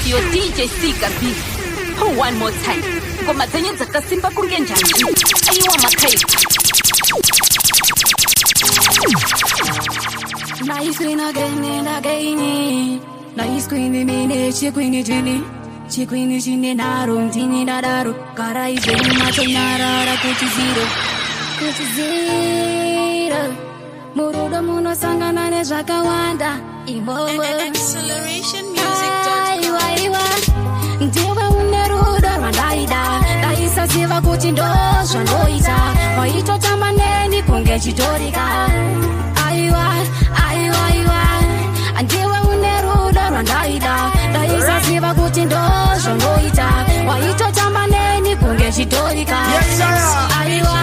your DJ Sika B. Oh, one more time. Ngoma zenyu dzakasimba kunge njani. Ayiwa makai. Nice queen again and again. Nice queen mine chiquini jini. Chiquini jini narum tini nadaru. Karai jini macho narara kuchiziro. Kuchiziro. Murudo muno sangana ne zakawanda. Acceleration music. Ndiwe uneruda randaida Daisa siva kuti ndozva ndoita Waito tamaneni kunge chitorika Aiwa Ndiwe uneruda randaida Daisa siva kuti ndozva ndoita Waito tamaneni kunge chitorika Aiwa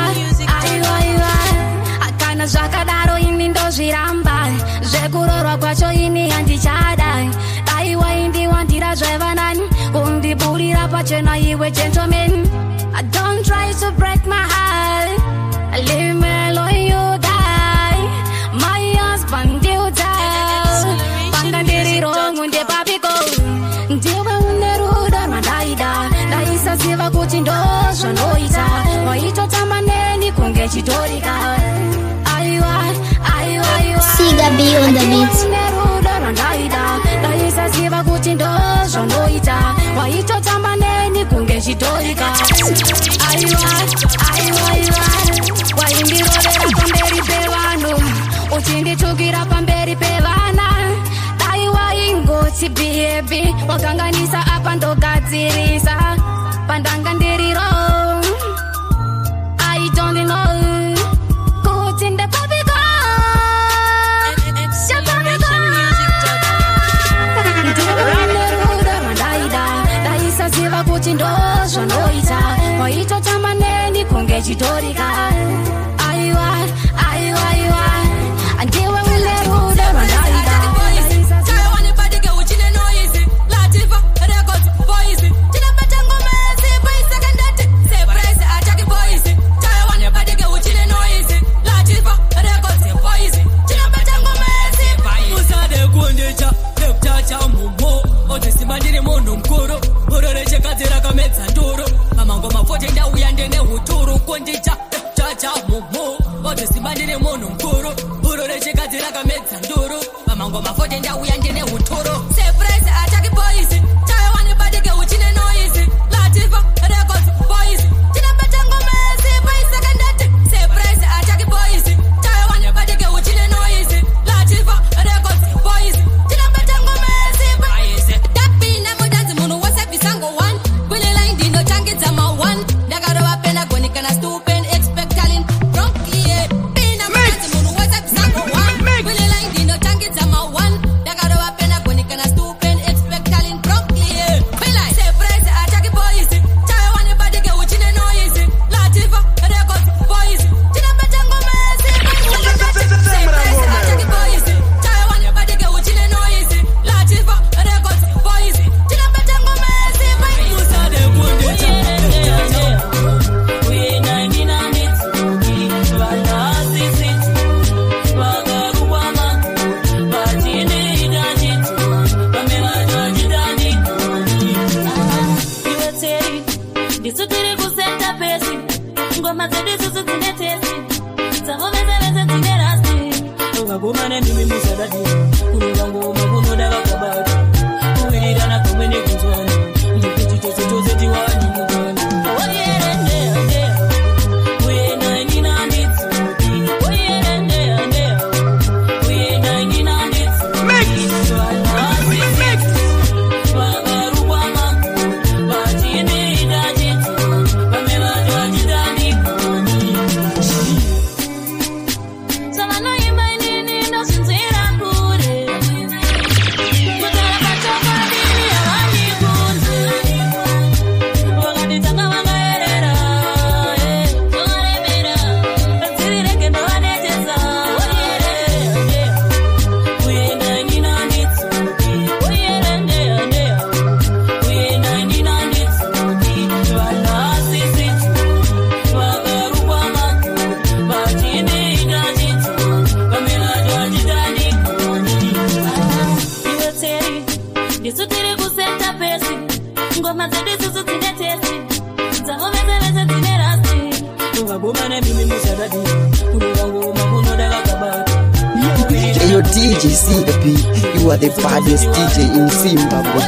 Akana zvakadaro ini ndozviramba Zvekurorwa kwacho ini handichadai Aiwa indi wandira zvevanani Undibulira pachena iwe gentleman I don't try to break my heart Leave me alone you die My husband you die Panga ndiri wrong unde papiko Ndiwe uneruda randaida Daisa siva kuti ndozva ndoita Waito tamaneni kunge chitorika Aiwa Siga B on the beat. Daisa siva kuti ndozva ndoita Waito tamaneni kunge chitorika Aiwa Waindirovera pamberi pevanhu Uchinditukira pamberi pevana Aiwa ingoti baby Wakanganisa apa ndogadzirisa Pandanga ndiri wrong I don't know Kuti ndepapiko Siva kuti ndozva ndoita Waito tamaneni kunge chitorika Aiwa Ndiwe uneruda randaida Tayo wanipatike uchine noise Latifa, records, voice Tinapata ngomezi, boys akandati Surprise, ataki boys Tayo wanipatike uchine noise Latifa, records, voice Tinapata ngomezi Usade kundicha, nekutacha mumo Otisimandiri munhu mkuru Urore kadzira kamedza nduru Mamangoma 40 ndauya ndene huturu Kundicha, nekutacha mumo Otisimandiri munhu mkuru Urore kadzira kamedza nduru Mamangoma 40 ndauya ndene huturu Surprise, ataki boys Tayo wanipatike uchine noise Latifa, records, voice Tinapata ngomezi, boys akandati Surprise, ataki boys Tayo wanipatike uchine noise Latifa, records, voice Tinapata ngomezi, boys Tapina mudanzi munu wasepisango one Kwilela indino changidza ma one Ndakarova pena gonikana stupid expect talent Bronkly Pina mudanzi munu wasepisango one Kwilela indino changidza ma one Ndakarova pena gonikana stupid expect talent Bronkly Kwilai Surprise ataki boys Tayo wanipatike uchine noise Latifa records boys Tinapata ngomezi Surprise ataki boys Tayo wanipatike uchine noise Latifa records boys Tinapata ngomezi Musade kundicha Disutiri kusenta pesi Ngoma zedi susu zinetesi Sangomeza veze zinerasti Ungagumane mimi musadadi Kuruga ngoma kunoda wakabadi Kuwirirana kumene kunzwani Ndikuti chose diwani mugani Oyerende Uyena ingina nditsuki Oyerende Uyena ingina nditsuki Mix Wagarugwa mangu Bachini idajitu Pamela jidani Samano imainini no sinzira kure Kutara pachoka dini ya wani kunzi Wakati tanga wanga erera Tungaremera Kansiri kendo waneteza Oyerende Uyena ingina nditsuki Oyerende Uyena ingina nditsuki Wana sisitu Wagarugwa mangu Bachini idajitu Pamela jidani Iwe teri Disutiri kusenta pesi ngoma zetu susu tinetesi zahomezeweze tinerasti uvagumane mimi musadadi uliwangu makunodaga kabati. Hey, yo, DJ CP, you are the baddest DJ in Zimbabwe.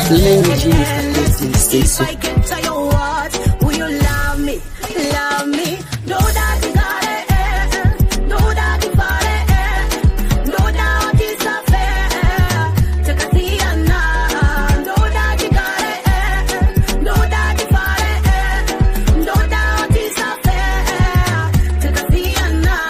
Playing with you, Mr. President, say so. I can tell you what, will you love me, love me? No that you got it, no that you got it, no doubt it's a fair. Take a tea now, no that you got it, no that you got it, no doubt it's a fair. Take a tea now.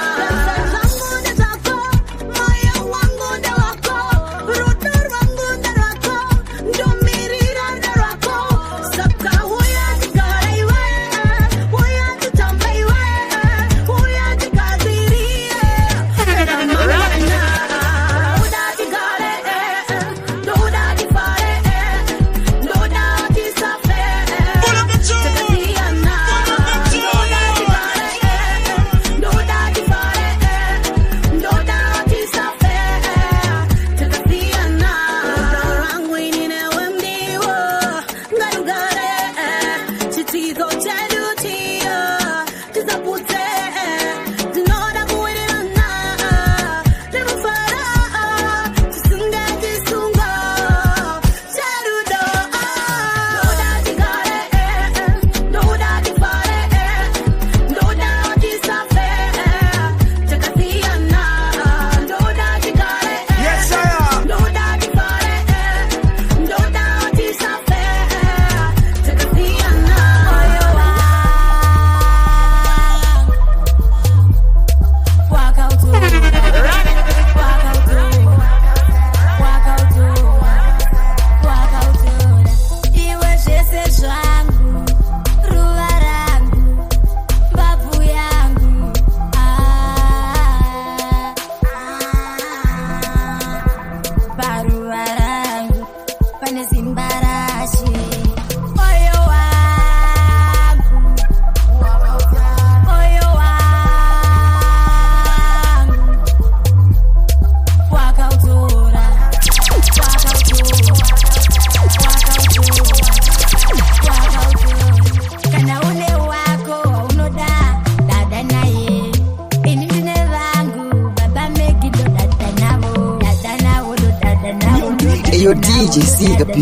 Yo, DJ CP,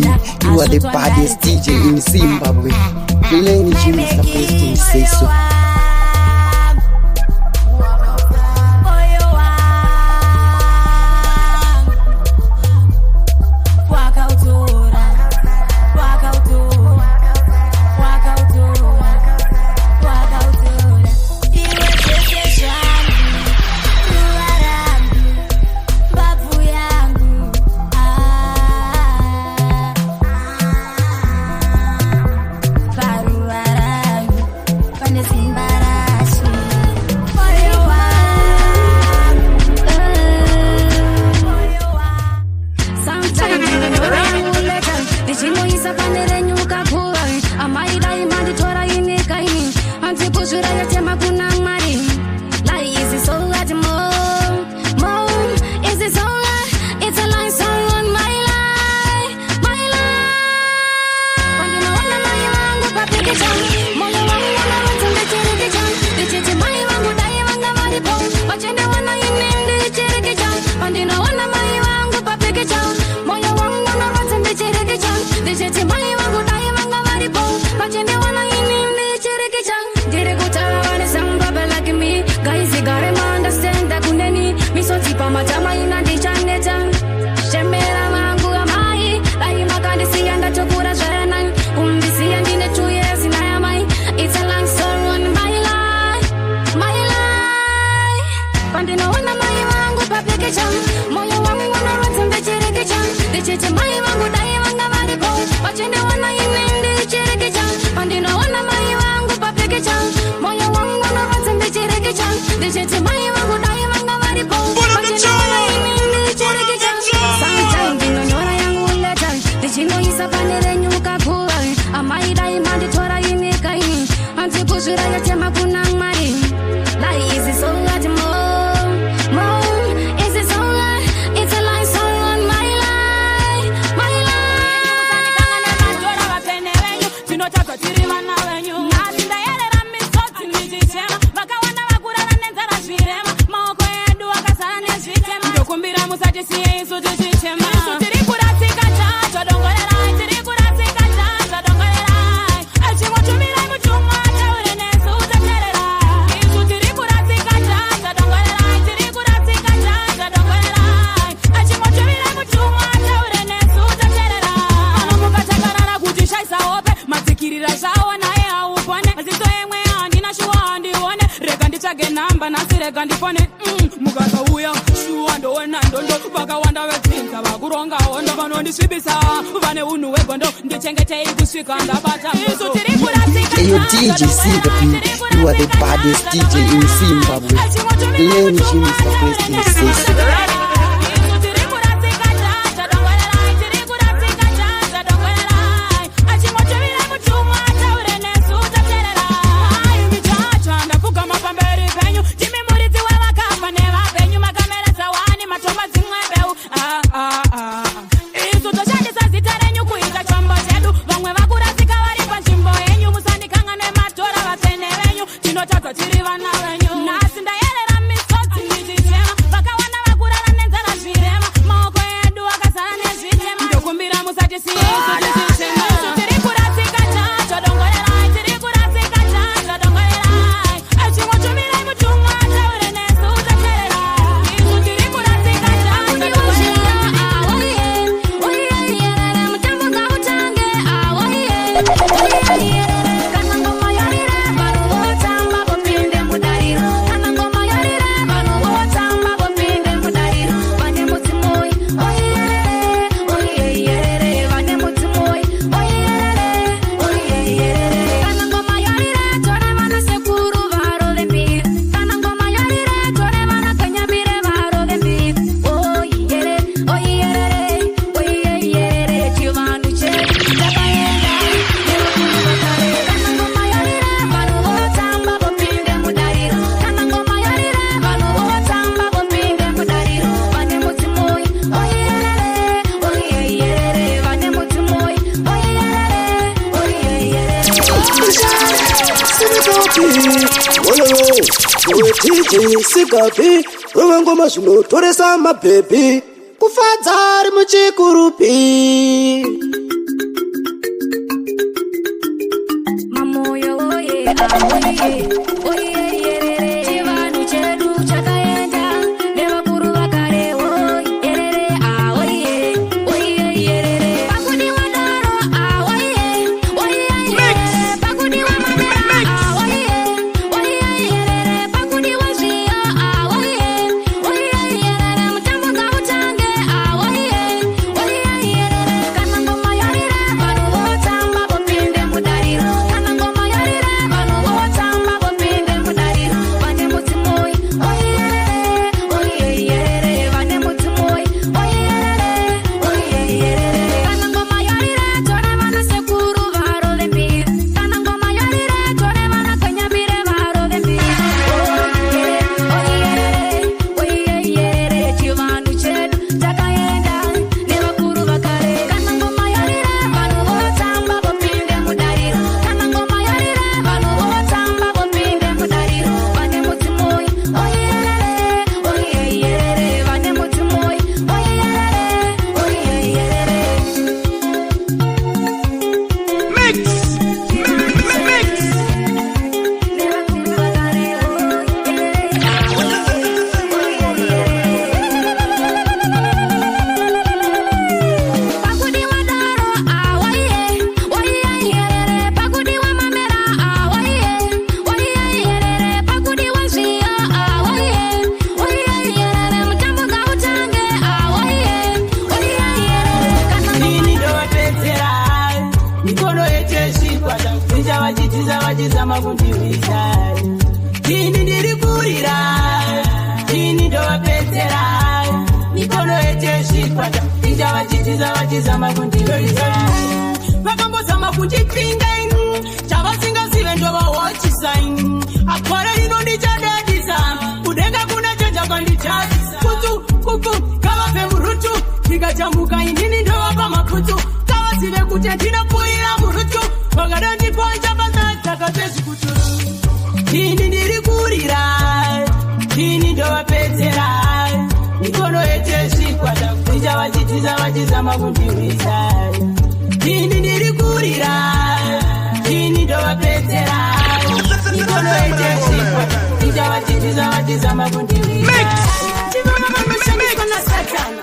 you are the baddest DJ in Zimbabwe. Playing with you, Mr. President, say so. Paru arangu, pane ndichichema. Isu tiri kuratsika chacho dongorera, tiri kuratsika chacho dongorera. Achimotumirai mutumwa taure nesu uteerera. Isu tiri kuratsika chacho dongorera, tiri kuratsika chacho dongorera. Achimotumirai mutumwa taure nesu uteerera. Ano mukatakarara kuti shaisa hope, matsikirira zvawo naye haupone. Maziso emwe handina shuwa handione, rega nditsvage namba nasi rega ndifone. Mukasauya shuwa ndoona ndondo, vakawanda vetsinza vakuronga hondo, vanondisvibisa vane unhu hwegondo, ndichengetei kusvika ndabata. Isu tiri kuratsika Hey, yo, DJ Siga P, you are the baddest DJ in Zimbabwe. Playing Jimmy Sapresti say so. DJ Siga P, ngoma zvino toresa mabhebi kufadza ari muchikurupi. Mamoyo oye amoye oye yerere chivanu chedu chakaenda nevakuru vakare oye yerere aoye oye yerere pakudi wadaro aoye oye yerere pakudi wamanera aoye oye yerere pakudi wazio aoye oye yerere mutambo ngautange aoye oye yerere kana ngoma yarire vanhu votamba vopinde mudariro kana ngoma yarire vanhu votamba vopinde mudariro vane muti moyi oye yerere vane muti moyi oye yerere kana ngoma yarire tore vana sekuru varove mbiri kana ngoma yarire tore vana kanyambire varove mbiri oye yerere chivanu chedu chakaenda nevakuru vakare kana ngoma yarire vanhu votamba vopinde mudariro kana ngoma yarire vanhu votamba vopinde mudariro vane muti moyi oye yerere vane muti moyi oye yerere nevakuru vakare pakudi wadaro aoye oye yerere pakudi wamamera aoye oye yerere pakudi wazio aoye oye yerere mutambo ngautange aoye oye yerere kana Nini ndowapedzera mikono yecheshikwata kunja vachitiza vachizama kundiwisa. Nini ndiri kurira, nini ndowapedzera mikono yecheshikwata kunja vachitiza vachizama kundiwisa. Vakambozama kundipinga chavasingazive ndovawachisa. Akwara ino ndichadadisa kudenga kuna chanjakandichasisa kutu kuku kavape murutu ndikachambuka inini ndovapa makutu kavazive kuti ndinopoira murutu vakada ndipanja pasachakapezvikutu. Ini ndiri kurira, ini ndovapedzera mikono yecheshikwata kunja vachi vachizama kundiwisa ini ndiri kurira ini ndovapedzera ikonoiteshikwa vachizama kundiwisa chivanoshandiswa nasatana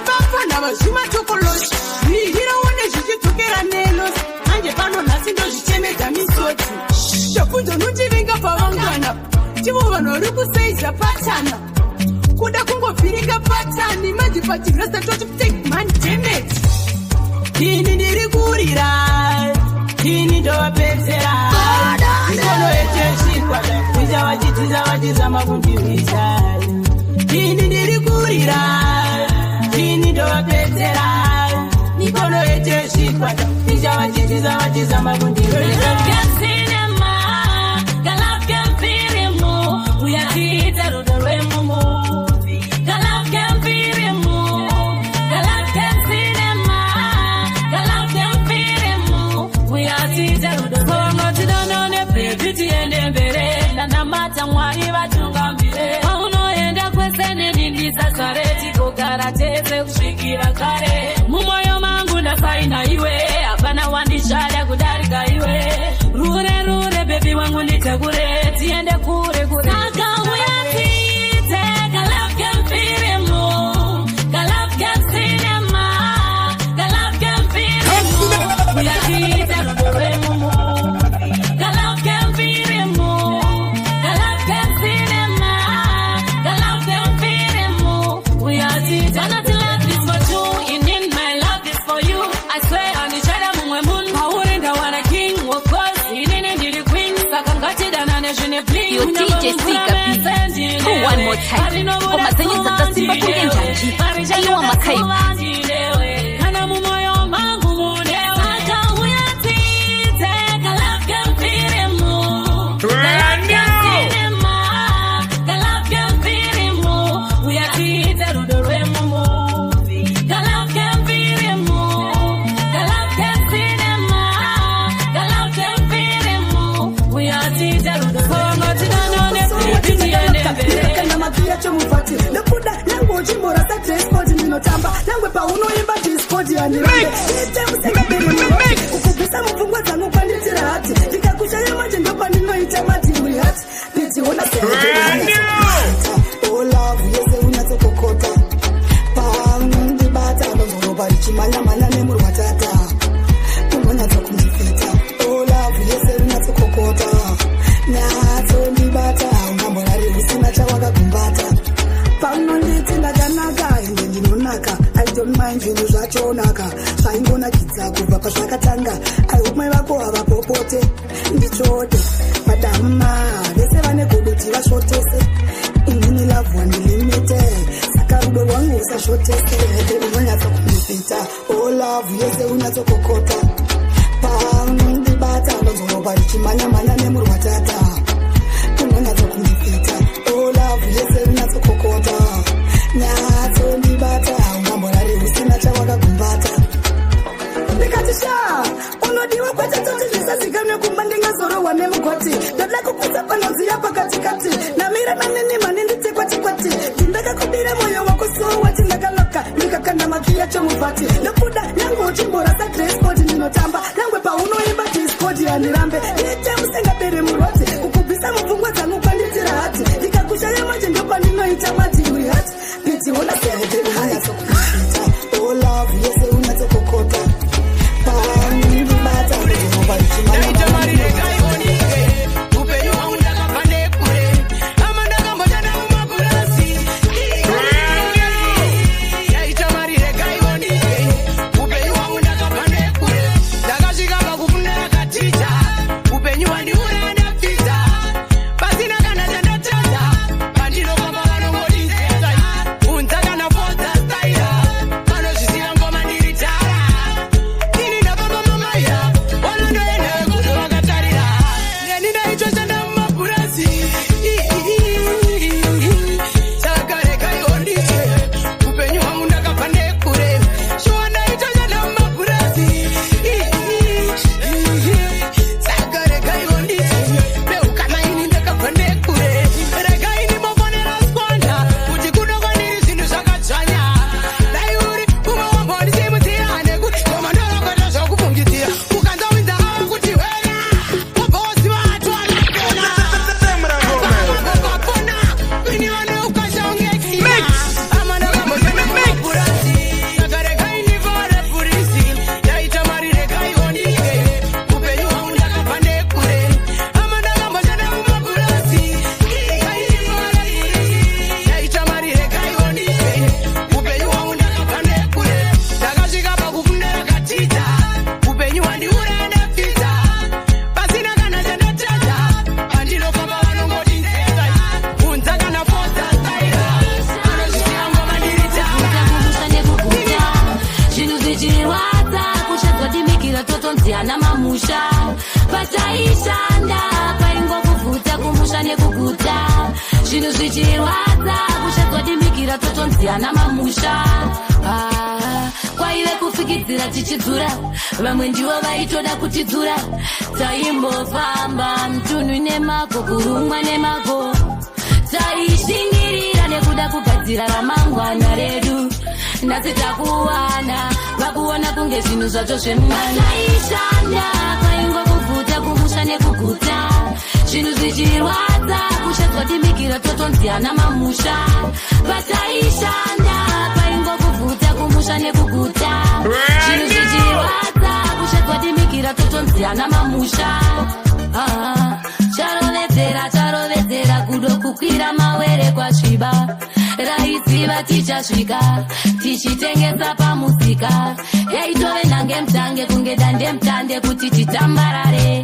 vafana vazvimatokoloshi zvihiraone zvichidzokera nelosi manje pano nhasi ndozvichemedza misodzi chobvunzo notivenga pavangana tivo vanhu vari kuseiza patana kuda kungobvirika patani manje pachirasta tochitake man damage ini ndiri kurira ini ndovapedzera ikonoiteshikwa vachizama kundiwisa ini ndiri kurira ini ndovapedzera ikonoiteshikwa vachizama kundiwisa namata mwari vatungambire paunoenda kwese nenindisasareti kugara tese kusvikira kare mumwoyo mangu ndasaina iwe hapana wandishada kudarika iwe rure bebi wangu nditekure tiende kure saka uyatite galafke mpirimu galafke sinema galafke mpirimu uyatite rudoremumu Yo DJ Sika B. One more time. Ngoma zenyu zakasimba kungenjanji. Ayiwa makaibu. Kana mumoyo mangu mune waka uyatite galafke mpirimu galafke sinema galafke mpirimu uyatite rudoremumu galafke mpirimu galafke sinema galafke mpirimu uyatite rudoremumu chomufati nekuda nangu uchimbora satresport ndinotamba nangwe paunoimba disport yanirande ite musingabiri muroti ukubvisa mupfungwa dzangu kwanditira hati ndikakushaya manje ndopandinoita madhimuri hati ndidziona olavu yese unyatsokokota pandibata ndozoropa richimanyamanya nemurwatata unonyatsokunifeta olavu yese unyatsokokota nyatso ndibata ungamborari usina chawakagumbata paunonditi ndakanaka ende ndinonaka I don't mind zvinhu zvachonaka zvaingonakidza kubva pazvakatanga aihomai vako havapopote ndichote madama vese vane godoti vashotese inini lavhu wandilimite saka rudo rwangu usashotese unonyatsokunifita olavhu yese unyatsokokota pandibata ndozoropa richimanyamanya nemurwatata unonyatsokunifita olavu yese unyatsokokota nyatso ndibata ungamborari usina chawakagumbata ndikati sha unodiwa kwechatoti zvisazikanwe kumba ndingazorohwa nemugoti ndoda kukudza panodziya pakatikati namira nanenima nenditekwatikwati ndindakakudire mwoyo wako so wati ndakaloka ndikakanda makiya chomufati nekuda nangu uchimbora satresport ndinotamba nangwe paunoimba disport yandirambe ite musingabiri muroti ukubvisa mupfungwa dzangu kwanditira hati ndikakushaya manje ndopandinoita madhimuri hati ndidziona sehedeaayasokuita olavu yese unyatsokokota pandibata ndozoropa Ndakazi zvichirwadza kuchadzodimikira totonziana mamusha pataishanda paingokuvhudza kumusha nekuguta zvinhu zvichirwadza kuchadzodimikira totonziana mamusha kwaive kufikidzira tichidzura vamwe ndivo vaitoda kutidzura taimbofamba mutunhu nemago kurumwa nemago taishingirira nekuda kugadzira ramangwana redu nhasi takuwana vakuona kunge zvinhu zvacho zvemumanaishanda kwaingokuvhudza kumusha nekuguta zvinhu zvichirwadza kuchadzodimikira totonziana mamusha pataishanda paingokuvhudza kumusha nekuguta zvinhu zvichirwadza kuchadzodimikira totonziana mamusha charovedzera kudo kukwira mawere kwasviba raiziva tichasvika tichitengesa pamusika yaitove nhange mutange kunge dande mutande kuti titambarare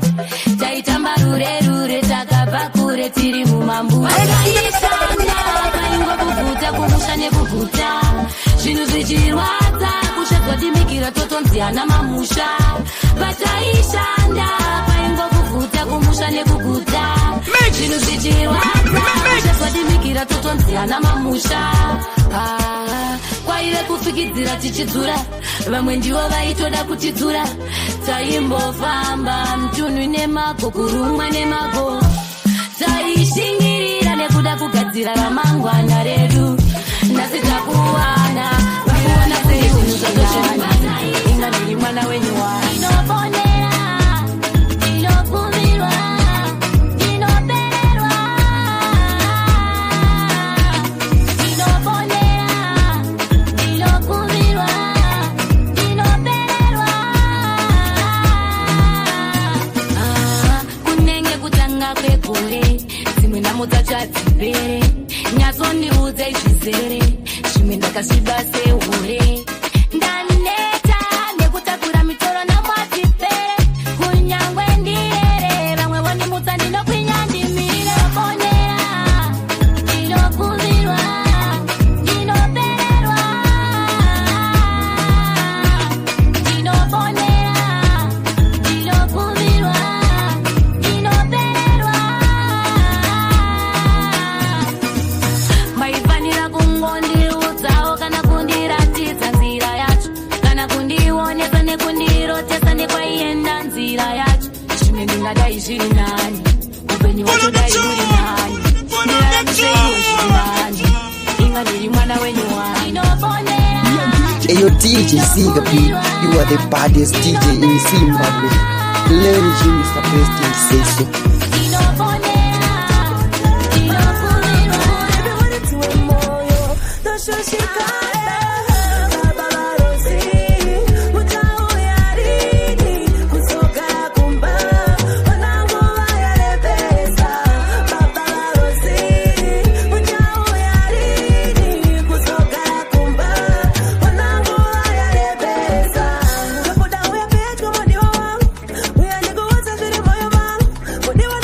taitamba rure takabva kure tiri mumambuya taishanda paingokuvhudza kumusha nekuguta zvinhu zvichirwadza kuchadzodimikira totonziana mamusha pataishanda paingokuvhudza kumusha nekuguta zvinhu zvichirwadza kuchadzodimikira totonziana mamusha kwaive kufikidzira tichidzura vamwe ndivo vaitoda kutidzura taimbofamba mutunhu nemago kurumwa nemago taishingirira nekuda kugadzira ramangwana redu nhasi takuwana vakuona sei zvinhu zvakashana inga ndiri mwana wenyu wainoponera inokumirwa inopererwa inoponera inokumirwa inopererwa kunenge kutanga kwegore dzimwe nhamo dzacho hadzipere nyatsondiudze zvizere zvimwe ndakasviba sehure ndaneta nekutakura mitoro namwadzipere kunyangwe ndirere vamwe vonimutsa ndinokwinya ndimire ponera ndinokumirwa ndinopererwa ndinoponera ndinokumirwa ndinopererwa maifanira kungondiudzawo kana kundiratidza nzira yacho kana kundionesa nekundirotesa nekwaienda nzira yacho zvimwe ndingadai zviri nani upenyu wacho dai uri nani ndiraramiseiwo zviri nani inga ndiri mwana wenyu wani inoponera Ayo DJ Siga B, you are the baddest DJ in Zimbabwe. Ladies, you Mr. President say so. inoponera inokumirwa Everybody to a moyo, the shoshikata, baba barozi, mutao yarini, kusoka kumba, wanangu wayalepesa, baba barozi, mutao yarini, kusoka kumba, wanangu wayalepesa. Kapoda uya petu modiwa wangu, uya nikuwaza vile moyo wangu, modiwa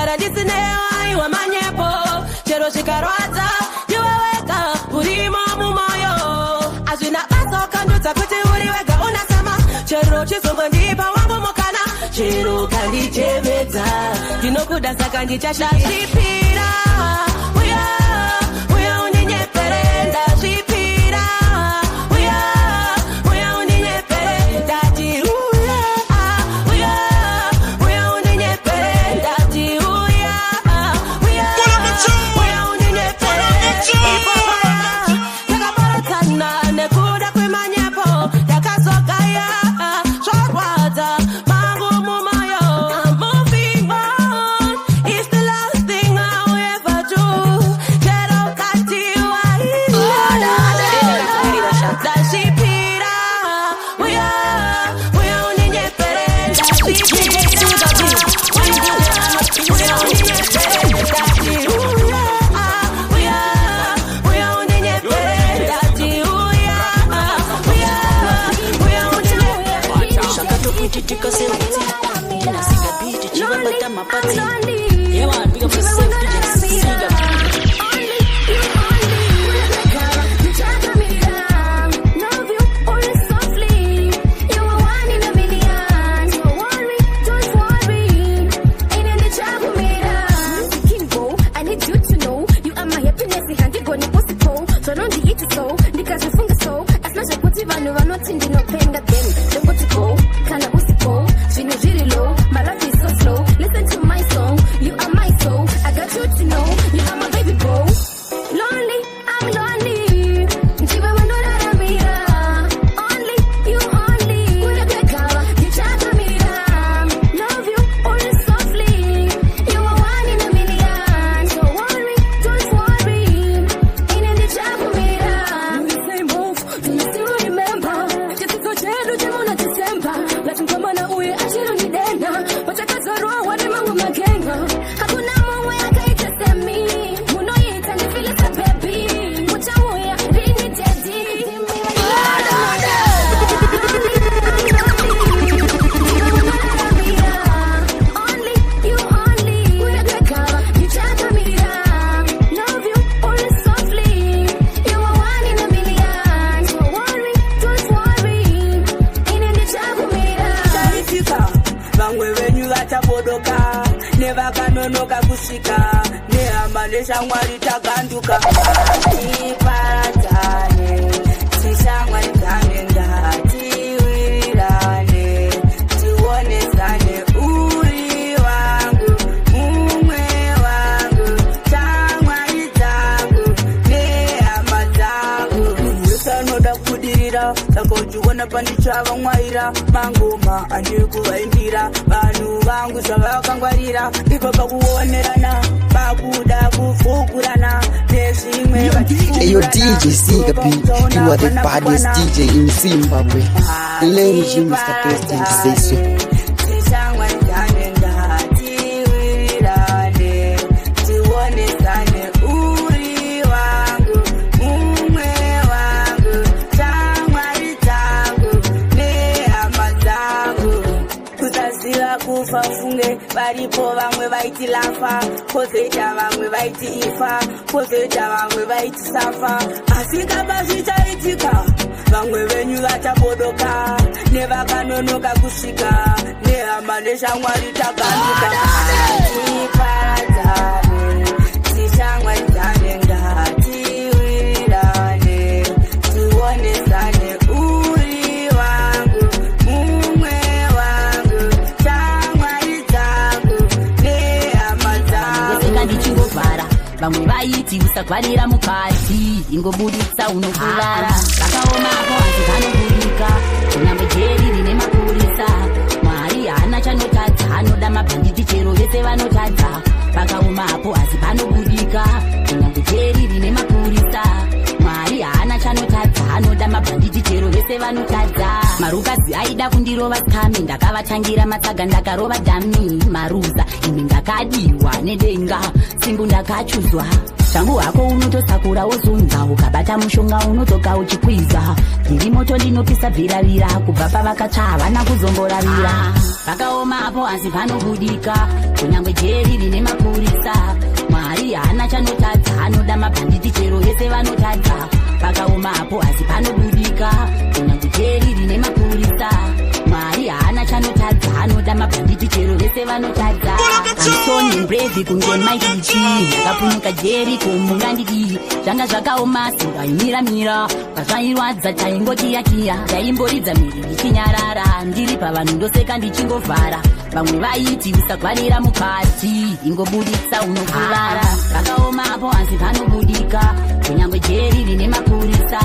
ndagara ndisinewa iwa manyepo chero chikarwadza iweweka urimo mumoyo azvina basa ukandudza kuti uri wega unasama chero chizongondipa wangu mukana chero kandichevedza ndinokuda saka ndichashashipira uya undinyepere ndazvipira uya undinyepere ndati uya undinyepere ndati uya undinyepere takaparadzana nekuda kwemanyepo takazogaya zvarwadza mangu mumoyo. I'm moving on, it's the last thing I'll ever do. Chero katiwa ndashipira uya undinyepere ndashipira uya undinyepere ndati uya undinyepere ndati uya undinyepere shakatokuchitika semuti inasiga biti chivabata mapati yewa piga myself tujisiga Listen to my song, you are my soul. I got you to know, you are my baby bro. Lonely, I'm lonely. Jiwe wendo naramira. Only, you only. Unapeka, kichakamira. Love you, only softly. You are one in a million. So worry, don't worry. In the chakumira. We say move, do you still remember? Chituko chedu chemuna December. Latin kamana uye achiro ni dena. Watakazarua wale mangu magenga. Hakuna mwe akaita semi. Munoyita ni feel sa baby. Muchamuya rini dedi. Only, you only. Unapeka, kichakamira. Love you, only softly. You are one in a million. So worry, don't worry. In the chakumira. Taitika, vamwe venyu vachabodoka, nevakanonoka kusvika, nehama neshamwari taganduka. Tiparadzane, tishamwaridzane, ngatiwirirane, tionesane, uri wangu, mumwe wangu, shamwari dzangu, nehama dzangu. Munhu wese anoda kubudirira, saka uchiona pandichava mwaira, mangoma andiri kuvaindira, vanhu vangu zvavakangwarira, ipo pakuonerana, pakuda kufugurana, nezvimwe Hey, yo, DJ Siga B, you are the baddest DJ in Zimbabwe. Ladies, you Mr. President, say so. tishamwaridzane, ngatiwirirane, tionesane, uri wangu, mumwe wangu, shamwari dzangu, nehama dzangu. Kusaziva kufa funge, varipo vamwe vaiti lafa, kozoita vamwe vaiti ifa, kozoita vamwe vaiti safa. Asi kapa zvichaitika, vamwe venyu vachabodoka, nevakanonoka kusvika, nehama neshamwari taganduka. Tiparadzane, tishamwaridzane, ngatiwirirane, tionesane, uri wangu, mumwe wangu, shamwari dzangu, nehama dzangu. ndichingovhara vamwe vaiti usagwarira mukati ingobuditsa unokulara vakaomapo hanzi vanobudika kunyangwe jeri rine mapurisa mwari haana chanotadza anoda mabhanditi chero vese vanotadza vakaomapo hanzi vanobudika kunyangwe jeri rine mapurisa mwari haana chanotadza anoda mabhanditi chero vese vanotadza marukazi aida kundirova skami ndakavatangira matsaga ndakarova dhami maruza imi ndakadiwa nedenga simbu ndakachuzwa Shangu wako unotosakura wozunza, ukabata mushonga unotoka uchikwiza. Ndiri moto ndinopisa vira kubva pavakatsva havana kuzomboravira. Vakaoma apo asi panobudika, kunyangwe jeri rine mapurisa. Mwari haana chanotadza, anoda mabhanditi chero yese vanotadza. Vakaoma apo asi panobudika, kunyangwe jeri rine mapurisa. Mwari haana chanotadza, anoda mabhanditi chero yese vanotadza. Kamusoni mbredhi kunge maitichi, ndakapunyuka jeri kumungandiki. Zvanga zvakaoma singaimiramira, pazvairwadza taingotiyakiya. Taimboridza miri ichinyarara, ndiri pavanhu ndoseka ndichingovhara. Vamwe vaiti usagwarira mukati, ingobuditsa unokurara. Vakaoma apo asi panobudika, kunyangwe jeri rine mapurisa.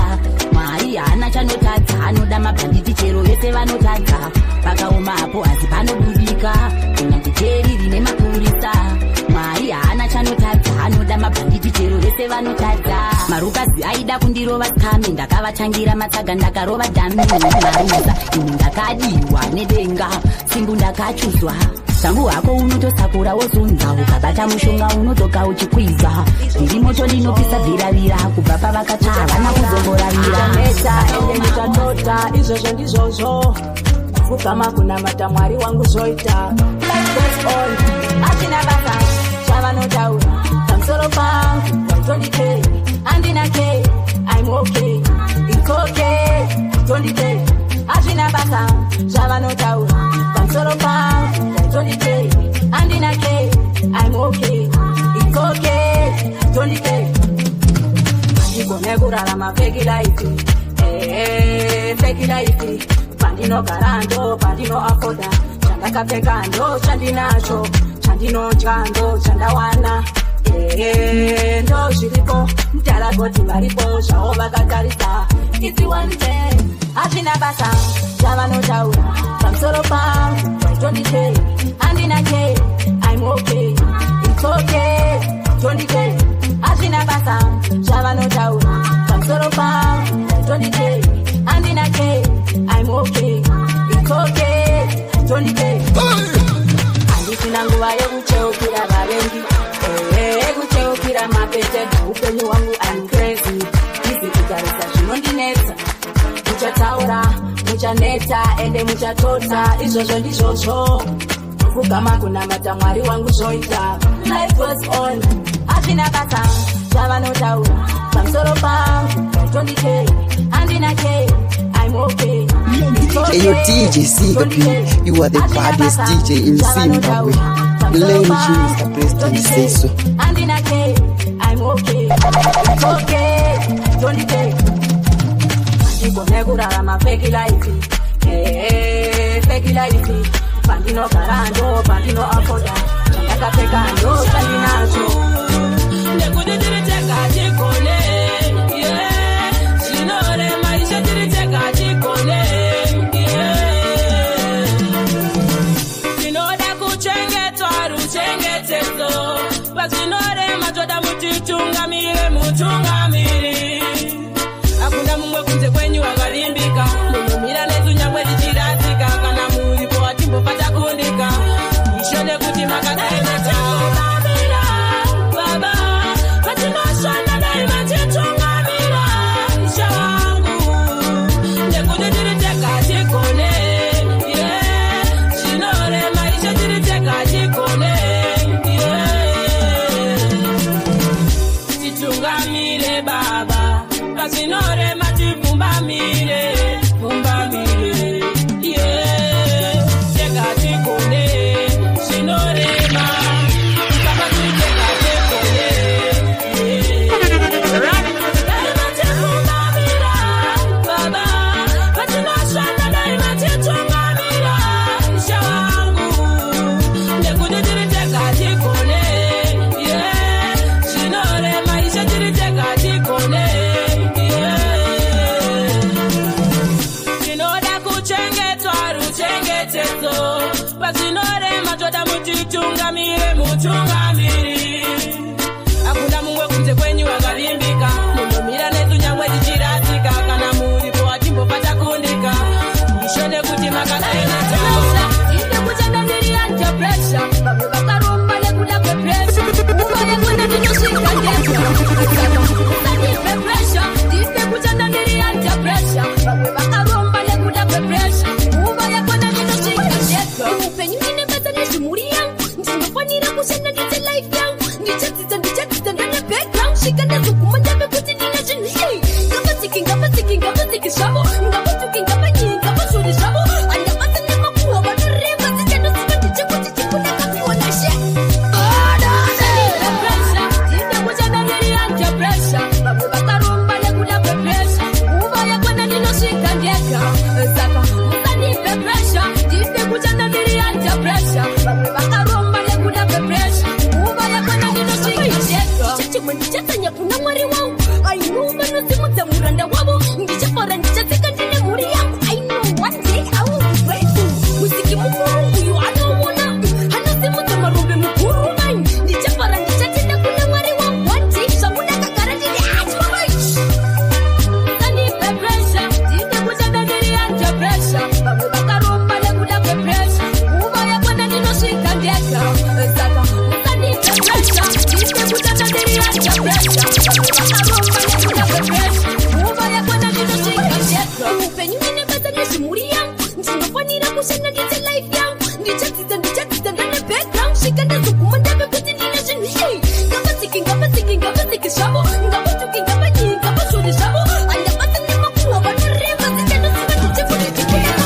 Mwari haana chanotadza, anoda mabhanditi chero yese vanotadza. Vakaoma apo asi panobudika, kunyangwe jeri rine mapurisa. Mwari haana chanotadza, anoda mabhanditi chero yese vanotadza. Marukazi aida kundirova skame, ndakavatangira matsaga ndakarova dhami. Mariza ini ndakadiwa nedenga, simbu ndakachuzwa. Shangu wako unotosakura wozunza, ukabata mushonga unotoka uchikwiza. Ndiri moto ndinopisa vira kubva pavakatsva havana kuzomboravira. Neta ende ndichatota izvozvo ndizvozvo, kugama kunamata Mwari wangu zoita. Life goes on, achina basa zvavanotaura pamusoro pangu. 20K andina K, I'm okay, it's okay. 20K achina basa zvavanotaura pamusoro pangu. 20K andina K, I'm okay, it's okay. 20K andikone kurarama fake life, fake life. Pandinogara ndo pandinoafoda, chandakapfeka ndo chandinacho, chandinotya ndo chandawana. Ndo zviripo, mtaragoti varipo, zvavo vakatarisa. It's one day, achina basa zvavanotaura pamusoro pangu. 20K andina K, I'm okay, it's okay. 20K achina basa zvavanotaura pamusoro pangu. 20K andina K, I'm okay, it's okay. 20K andisina nguva yekucheukira vavengi, kucheukira mapete upenyu hwangu. I'm crazy, izi kutarisa zvinondinetsa. Muchataura, muchaneta ende muchatota, izvozvo ndizvozvo. Kugama kunamata Mwari wangu zoita. Life goes on, achina basa zvavanotaura pamusoro pangu. 20K andina K, I'm okay. Hey yo DJ Siga P, you are the baddest DJ in Zimbabwe. Lane Mr. President say so. Andina K, I'm okay, it's okay. 20K andikone kurarama fake life, fake life. Pandinogara ndo pandinoafoda, chandakapfeka ndo chandinacho. Ndekuti tiriteka chikone, chinore maisha tiriteka chikone. Tinoda kuchengetwa ruchengetezo, pazvinore matoda mutitungamire mutungamiri. Hakuna mumwe kunze kwenyu wakalimbika, munomira nezu nyangwe tichirasika. Kana muripo watimbopata kundika, ishone kuti makakaendeka. Baba, patinoshanda dai matitungamira. Isha wangu, ndekuti tiriteka chikone, chinore maisha tiriteka chikone. Titungamire baba, pasinore matifumbamire. ndichatita ndane background shika ndazoguma ndave kuti ndine zvinhu ei ngapatiki zvavo ngapatuki ngapanyi ngapashori zvavo handabata nemakuhwa vanoreva zichandosiva ndichekuti chikunda kapiwa nashe vamwe vakaromba nekuda kwepresha nguva yakwana ndinosvika ndega saka musanipe presha ndife kuchanda ndiri anja presha vamwe vakaromba nekuda kwepresha nguva yakwana ndinosvika ndega chachimwe ndichatanya kuna mwari wangu ainuva nosimudza muranda wavo ndichafara ndichatsika ndine mhuri yangu aino one day I will be grateful musiki mukuru uyu anoona anosimudza marombe mukuru mani ndichafara ndichatenda kuna mwari wangu one day zvangu ndakagara ndiri vamwe vakaromba nekuda kwepresha nguva yakwana ndinosvika ndega saka musanipe presha ndife kutanda ndiri anja presha vamwe vakaromba nekuda kwepresha nguva yakwana ndinosvika ndega upenyu nenebasa nezvimhuri yangu ndinofanira kushanda ndite life yangu ndichadzidza ndane background svika ndazoguma ndave kuti ndine zvinhu ei ngapatiki zvavo ngapatuki ngapanyi ngapashori zvavo handabata nemakuhwa vanoreva zichandosiva ndichekuti chikunda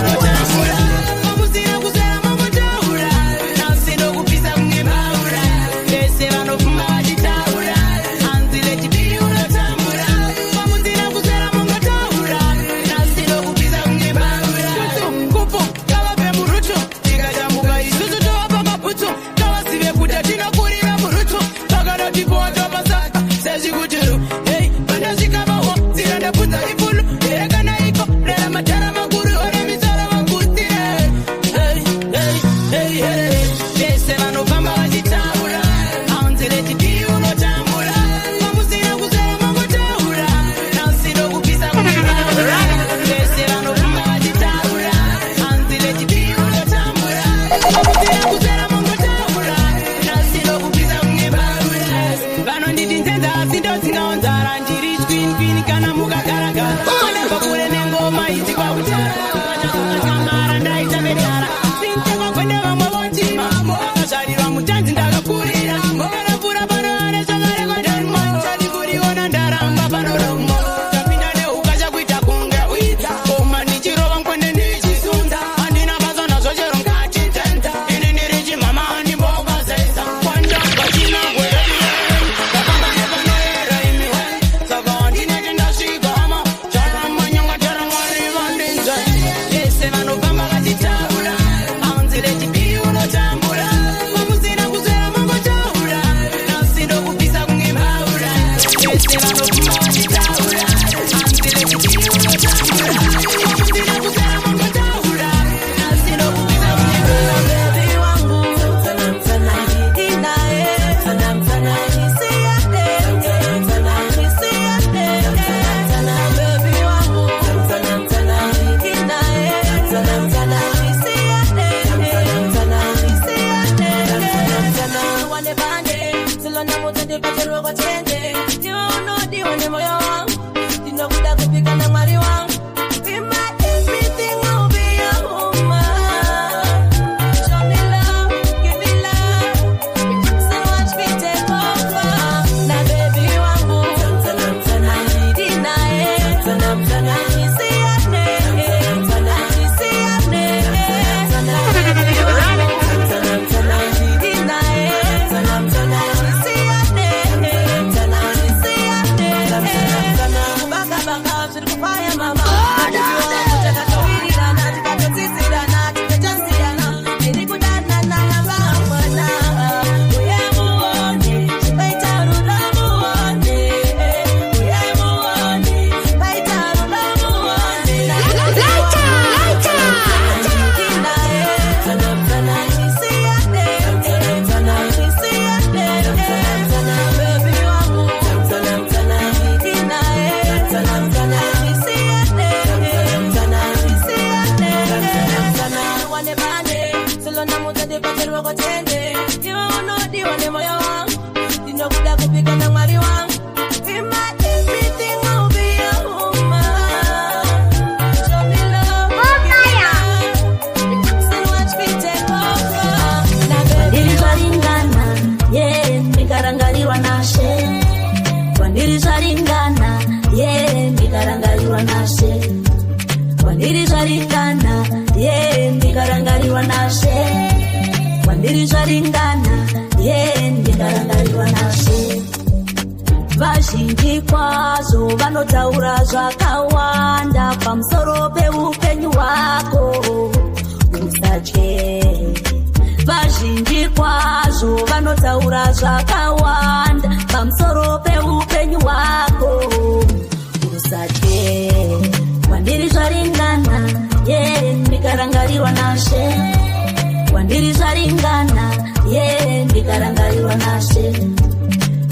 ndikarangarirwa nashe kwandiri zvaringana ndikarangarirwa nashe kwandiri zvaringana ndikarangarirwa nashe kwandiri zvaringana ndikarangarirwa nashe vazhinji kwazvo vanotaura zvakawanda pamusoro peupenyu hwako usatye vazhinji kwazvo vanotaura zvakawanda pamusoro peupenyu hwako usatye kwandiri zvaringana ndikarangarirwa nashe kwandiri zvaringana ndikarangarirwa nashe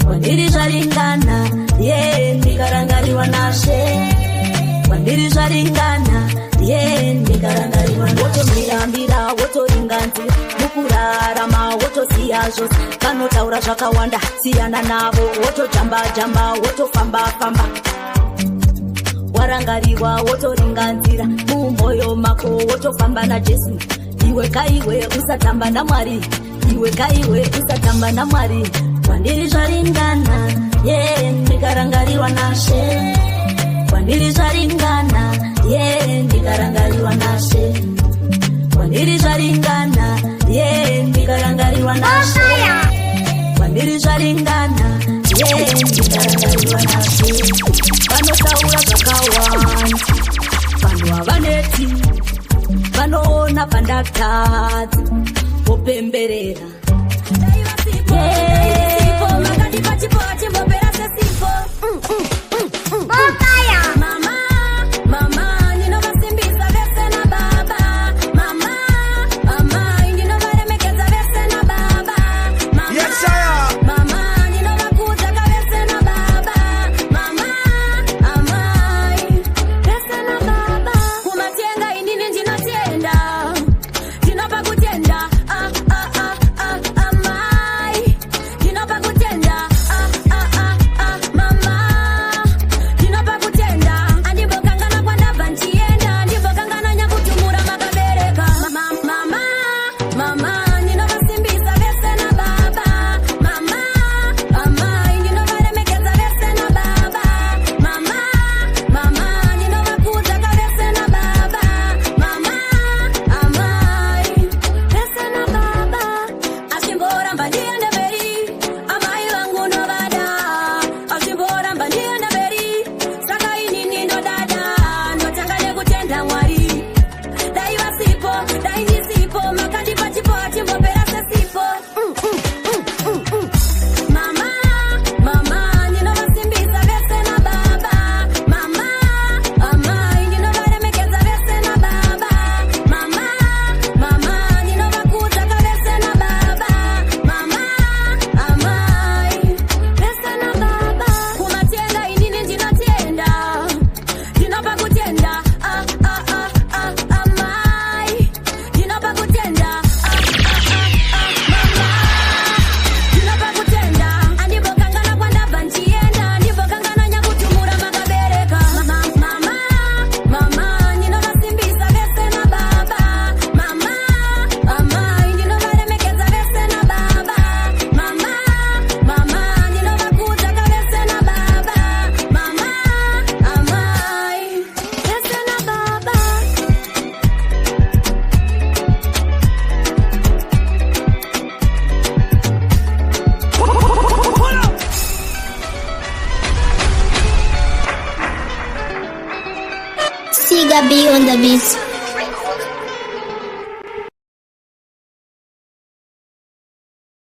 kwandiri zvaringana ndikarangarirwa nashe kwandiri zvaringana ndikarangarirwa wotomirambira wotoringanzira mukurarama wotosiya zvose vanotaura zvakawanda siyana navo wotojamba wotofamba warangarirwa wotoringanzira mumwoyo mako wotofamba najesu iwe kaiwe usatamba namwari iwe kaiwe usatamba namwari kwandiri zvaringana ndikarangarirwa nashe kwandiri zvaringana ndikarangarirwa nashe kwandiri zvaringana ndikarangarirwa nashe kwandiri zvaringana ndikarangarirwa nashe vanotaura zvakawanda vanhu havaneti vanoona pandakadzi vopemberera Siga B on the beat.